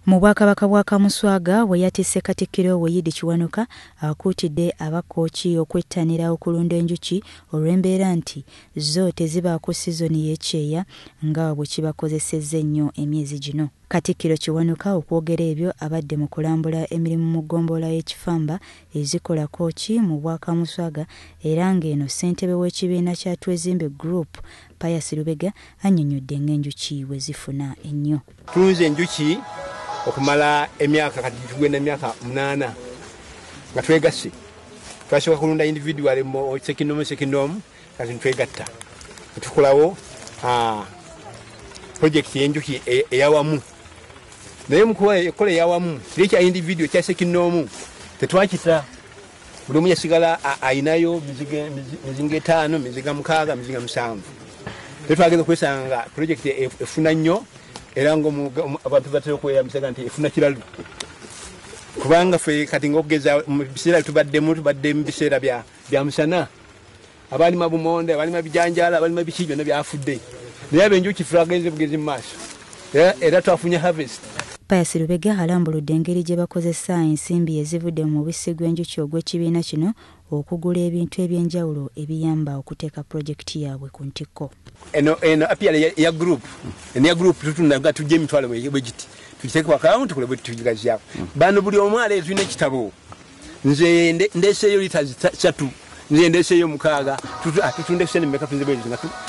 Mu Bwakabaka bwa Kamuswaga we yatise Katikkiro Weyidi Kiwanuka akuutidde abakooki okwettanira okulunda enjuki olw'embeera nti zo tezibaako sizoni y'ekyeya nga bwe kibakozesezza ennyo emyezi gino. Katikkiro Kiwanuka okwogera ebyo abadde mu kulambula emirimu mu ggombolola y'ekifamba ezikola kooki mu Bwakamuswaga era ng'eno ssentebe w'ekibiina kya Twezimbe Group Pius Lubega annyonnyodde ng'enjuki we zifuna ennyo. Tulunze enjuki okumala emyaka kati tugenda emyaka 8 nga twegasse. Twasooka kulunda individual mu sekindomu kati twegatta. Tukolawo project y'enjuki eyawamu. Naye mukuwa ekola eyawamu kiri kya individual kya sekindomu tetwakita. Buli omu yasigala ayinayo mizinga 5, mizinga 6, mizinga 7. Tetwagenda kwesanga project efuna nnyo era ngo abantu batera kweyambisa nti efuna kiralu kubanga fe kati ngokugeza mu biseera tubadde mu biseera bya musana abali mabumonde abali mabijanjala abali mabikijjo nabyafudde naye abenjuki fragenze bugezi mu maaso era twafunye harvest. Pius Lubega alambuludde engeri gye bakozesa ensimbi ezivudde mu mubisi gw'enjuki ogw'ekibiina kino okugula ebintu ebyenjawulo ebiyamba okuteeka projekiti yaabwe ku ntikko. Eno apia ya group tutunda nga tujje emitwalo bwegiti tukiteeka ku account tukole bwe tugigaziako bano buli omu aleeta tulina ekitabo nze ndeeseeyo liters 3 nze ndeeseeyo 6 tutunde kusene mmeka tunze bwezi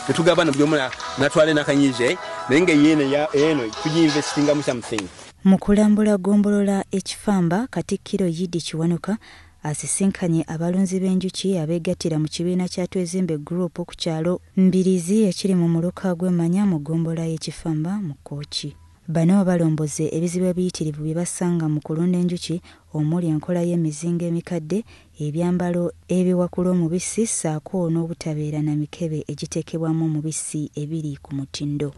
netugabana buli omu natwale n'akanyize naye nga yeeno tugiinvestingamu something. Mu kulambula ggombolola ekifamba Katikkiro Weyidi Kiwanuka asisinkanye abalunzi b'enjuki abeegattira mu kibiina kya Twezimbe Group ku kyalo Mbirizi ekiri mu muluka gw'Emmanya mu ggombolola y'ekifamba mu Kooki. Bano balomboze ebizibu ebiyitirivu bye basanga mu kulunda enjuki omuli enkola y'emizinga emikadde, ebyambalo ebiwakula omubisi ssaako n'obutabeera na mikebe egiteekebwamu omubisi ebiri ku mutindo.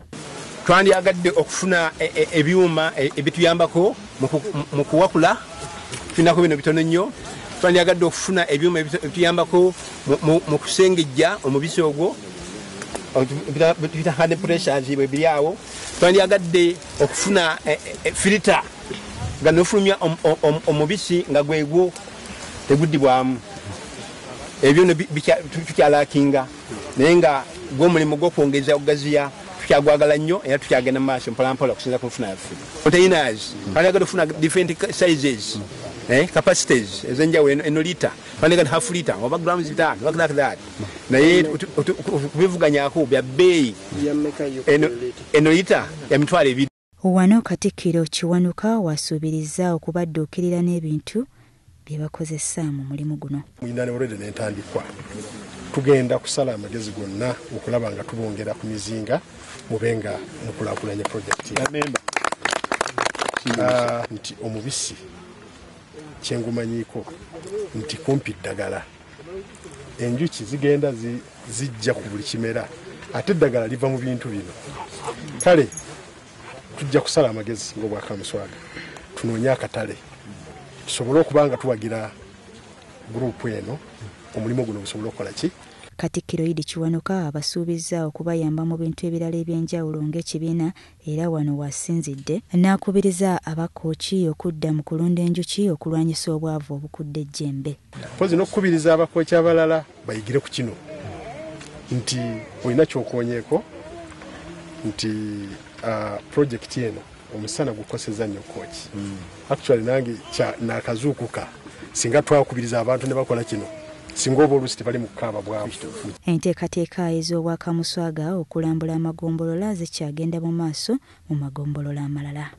Twandyagadde okufuna ebyuma ebituyambako mu kuwakula tulinako bino bitono nnyo. Twandyagadde okufuna ebyuma ebituyambako mu kusengejja omubisi ogwo bita hand pressures bwe biri awo. Twandyagadde okufuna filter nga nofulumya omubisi nga gwegwo teguddibwamu. Ebyo tukyalakinga naye nga gw'omulimu gw'okwongeza okugaziya tukyagwagala nnyo era tukyagenda mu maaso mpolampola okusinza ku nfuna yaffe. Containers twandyagadde okufuna different sizes capacities ezenjawulo eno liter twandyagadde half liter oba grams 5 like that naye kubivuganyako bya bbeeyi eno liter ya mitwalo 2. Wano Katikkiro Kiwanuka wasuubiriza okubadduukirira n'ebintu bye bakozesa mu mulimu guno. Mwinane already n'entandikwa tugenda kusala amagezi gonna okulaba nga tubongera ku mizinga mubenga mukulaakulanya project nti omubisi kyengumanyiiko nti kumpi ddagala enjuki zigenda zijja ku buli kimera ate eddagala liva mu bintu bino kale tujja kusala amagezi ng'Obwakamuswaga tunoonye akatale tusobole okuba nga tuwagira gurupu eno omulimu guno gusobole okukola ki. Katikkiro Weyidi Kiwanuka abasuubizza okubayamba mu bintu ebirala eby'enjawulo ng'ekibiina era wano wasinzidde n'akubiriza abakooki okudda mu kulunda enjuki okulwanyisa obwavu obukudde ejjembe. Mpozi n'okukubiriza abakooki abalala bayigire ku kino nti olina kyokoonyeeko nti projekiti eno omusana gukoseza nnyo kooki. Actually nange naakazuukuka singa twakubiriza abantu ne bakola kino singa oba oluusi tebali mu kukaaba bwavu. Enteekateeka ez'Obwakamuswaga okulambula amagombolola zikyagenda mu maaso mu magombolola amalala.